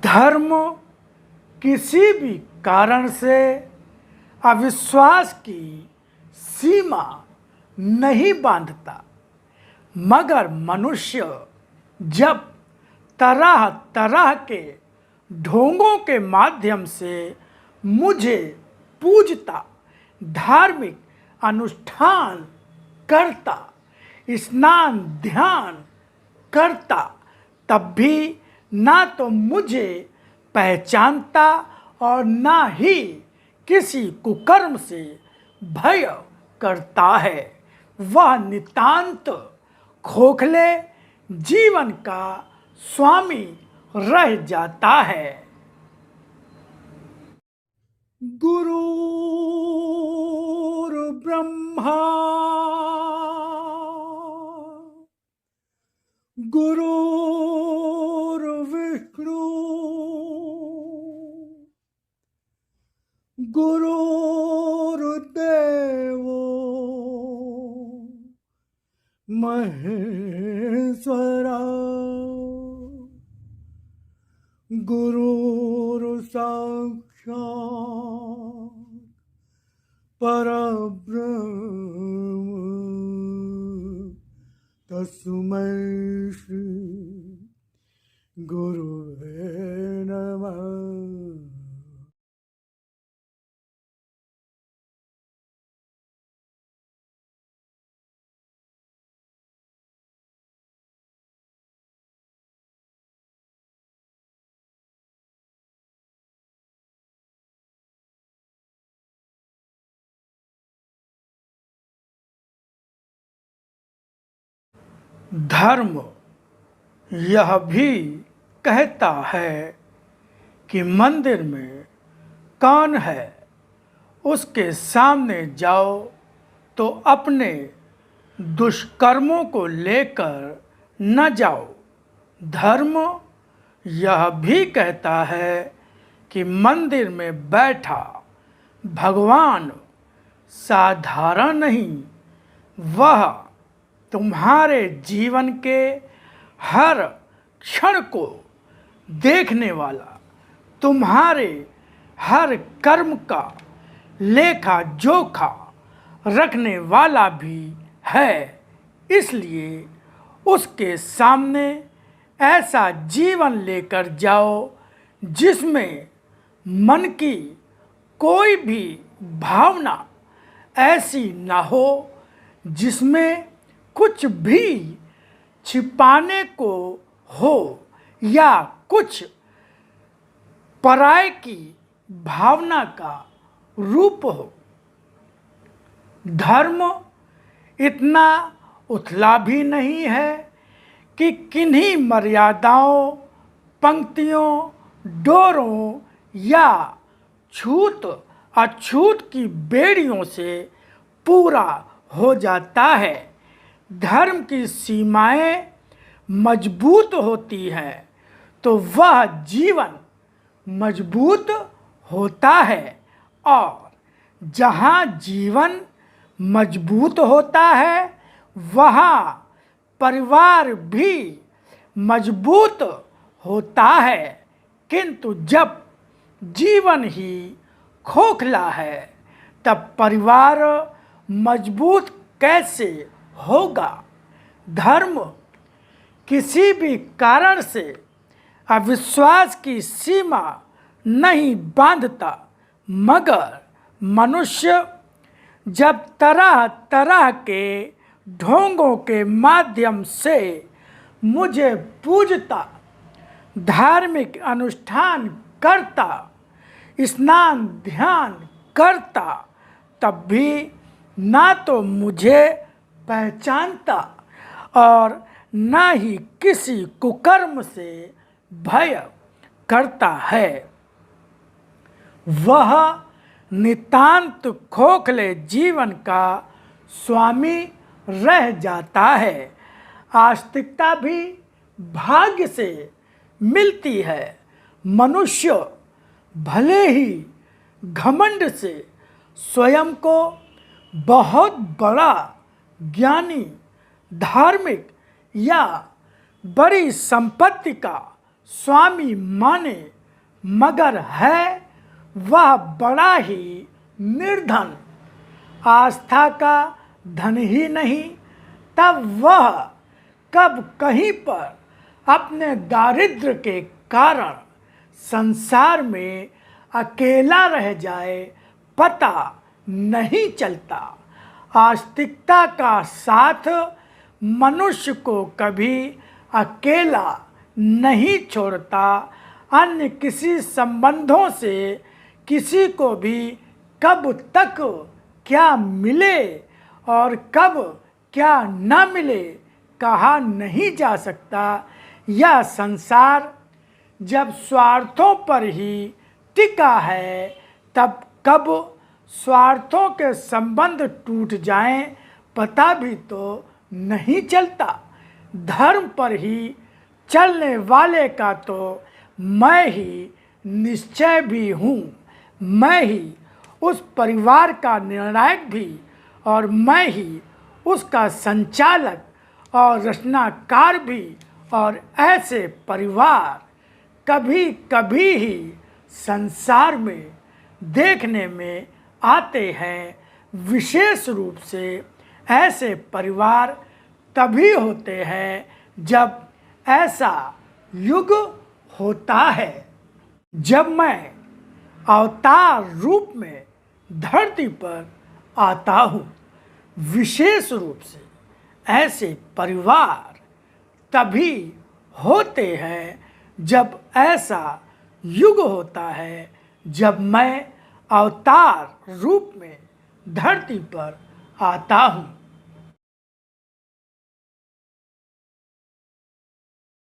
धर्म किसी भी कारण से अविश्वास की सीमा नहीं बांधता, मगर मनुष्य जब तरह तरह के ढोंगों के माध्यम से मुझे पूजता, धार्मिक अनुष्ठान करता, स्नान ध्यान करता, तब भी ना तो मुझे पहचानता और ना ही किसी कुकर्म से भय करता है। वह नितांत खोखले जीवन का स्वामी रह जाता है। गुरुर्ब्रह्मा गुरुर्विष्णु गुरुर्देवो महेश्वरा गुरुर्साक्षात् परब्रह्म तस्मै श्री गुरुवे नमः। धर्म यह भी कहता है कि मंदिर में कौन है उसके सामने जाओ तो अपने दुष्कर्मों को लेकर न जाओ। धर्म यह भी कहता है कि मंदिर में बैठा भगवान साधारण नहीं, वह तुम्हारे जीवन के हर क्षण को देखने वाला, तुम्हारे हर कर्म का लेखा जोखा रखने वाला भी है। इसलिए उसके सामने ऐसा जीवन लेकर जाओ जिसमें मन की कोई भी भावना ऐसी ना हो जिसमें कुछ भी छिपाने को हो या कुछ पराये की भावना का रूप हो। धर्म इतना उथला भी नहीं है कि किन्हीं मर्यादाओं, पंक्तियों, डोरों या छूत अछूत की बेड़ियों से पूरा हो जाता है। धर्म की सीमाएं मजबूत होती हैं तो वह जीवन मजबूत होता है, और जहाँ जीवन मजबूत होता है वहाँ परिवार भी मजबूत होता है। किंतु जब जीवन ही खोखला है तब परिवार मजबूत कैसे होगा। धर्म किसी भी कारण से अविश्वास की सीमा नहीं बांधता, मगर मनुष्य जब तरह तरह के ढोंगों के माध्यम से मुझे पूजता, धार्मिक अनुष्ठान करता, स्नान ध्यान करता, तब भी ना तो मुझे पहचानता और ना ही किसी कुकर्म से भय करता है। वह नितांत खोखले जीवन का स्वामी रह जाता है। आस्तिकता भी भाग्य से मिलती है। मनुष्य भले ही घमंड से स्वयं को बहुत बड़ा ज्ञानी, धार्मिक या बड़ी संपत्ति का स्वामी माने, मगर है वह बड़ा ही निर्धन। आस्था का धन ही नहीं, तब वह कब कहीं पर अपने दारिद्र्य के कारण संसार में अकेला रह जाए, पता नहीं चलता। आस्तिकता का साथ मनुष्य को कभी अकेला नहीं छोड़ता। अन्य किसी संबंधों से किसी को भी कब तक क्या मिले और कब क्या न मिले कहा नहीं जा सकता। यह संसार जब स्वार्थों पर ही टिका है, तब कब स्वार्थों के संबंध टूट जाएं पता भी तो नहीं चलता। धर्म पर ही चलने वाले का तो मैं ही निश्चय भी हूँ। मैं ही उस परिवार का निर्णायक भी, और मैं ही उसका संचालक और रचनाकार भी। और ऐसे परिवार कभी कभी ही संसार में देखने में आते हैं। विशेष रूप से ऐसे परिवार तभी होते हैं जब ऐसा युग होता है, जब मैं अवतार रूप में धरती पर आता हूँ। विशेष रूप से ऐसे परिवार तभी होते हैं जब ऐसा युग होता है, जब मैं अवतार रूप में धरती पर आता हूँ।